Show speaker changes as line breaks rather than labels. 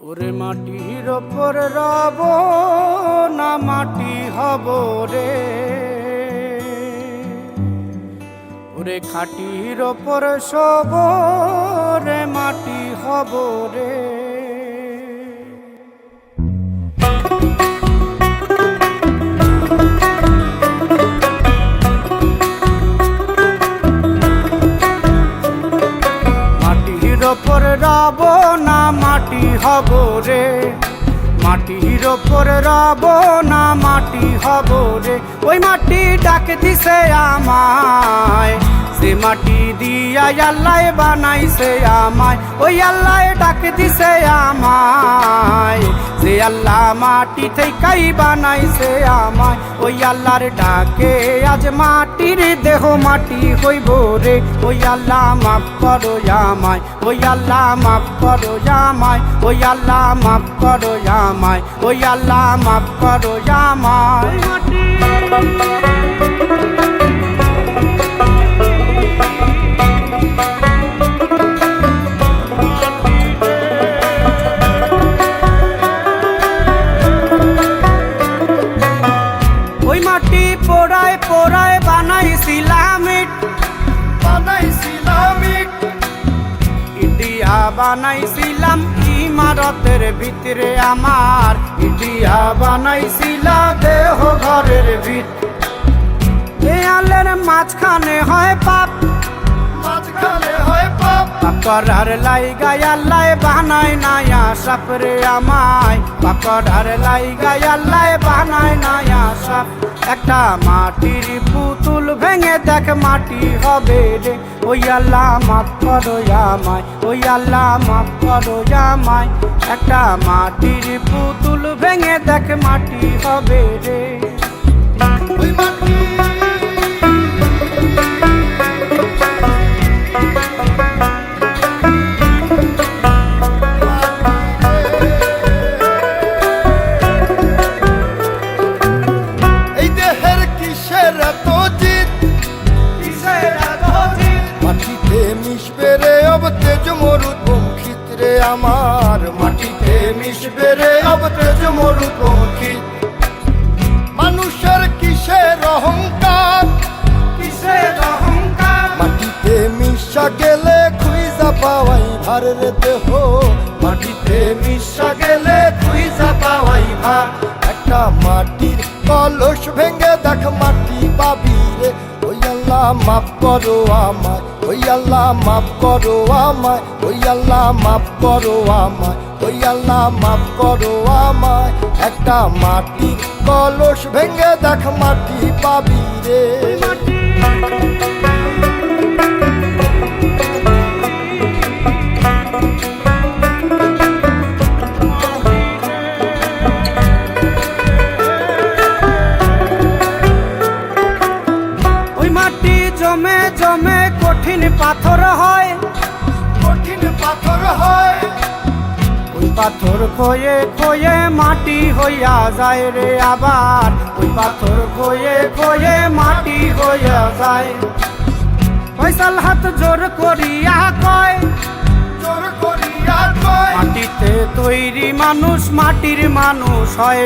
ওরে মাটির ওপর রব না মাটি হব রে, ওরে খাটির ওপর শোব রে মাটি হব রে। মাটির ওপর রব না মাটি হব রে, মাটির ওপর রব না মাটি হব রে। ওই মাটি ডাক দিছে আমায়, সে মাটি দিয়া আল্লাহ বানাইছে আমায়। ওই আল্লাহ ডাক দিছে আমায়, সে আল্লাহ মাটি থেকেই বানাইছে আমায়। ওই আল্লাহর ডাকে আজ মাটির দেহ মাটি হইব রে। ওই আল্লাহ মাফ করো আমায়, ওই আল্লাহ মাফ করো আমায়, ওই আল্লাহ মাফ করো আমায়, ওই আল্লাহ মাফ করো আমায়। ওই মাটি পোড়ায় পোড়ায় বানাইছিলাম ইট, বানাইছিলাম ইট, ইটিয়া বানাইছিলাম ইমারতের ভিতরে আমার, ইটিয়া বানাইছিলাম দেহ ঘরের ভিত। দেয়ালের মাঝখানে হয় পাপ, মাঝখানে হয় পাপ, পাকড়ার লাইগায় আল্লাহ বানায় নায়া সাপ রে আমায়, পাকড়ার লাইগায় আল্লাহ বানায় নায়া সাপ। একটা মাটির পুতুল ভেঙে দেখ মাটি হবে রে। ওই আল্লাহ মাফ করো আমায়, ওই আল্লাহ মাফ করো আমায়। একটা মাটির পুতুল ভেঙে দেখ মাটি হবে রে। ওই মাটি আমার, মাটিতে মিশবে রে অব তেজ মরুত পঙ্খিত। মানুষের কিসের অহংকার, কিসের অহংকার, মাটিতে মিশা গেলে খুঁজা পাওয়াই ভার রে দেহ, মাটিতে মিশা গেলে খুঁজা পাওয়াই ভার। একটা মাটির কলস ভেঙে দেখ মাটি পাবি রে। ওই আল্লাহ মাফ করো আমায়, ওই আল্লাহ মাফ করো আমায়, ওই আল্লাহ মাফ করো আমায়, ওই আল্লাহ মাফ করো আমায়। একটা মাটির কলস ভেঙে দেখ মাটি পাবি রে। জমে জমে কঠিন পাথর হয়, কঠিন পাথর হয়। ওই পাথর খয়ে খয়ে মাটি হইয়া যায় রে আবার, ওই পাথর খয়ে খয়ে মাটি হইয়া যায়। ফয়সাল হাত জোর করিয়া কয়, জোর করিয়া কয়, মাটিতে তৈরি মানুষ মাটির মানুষ হয়।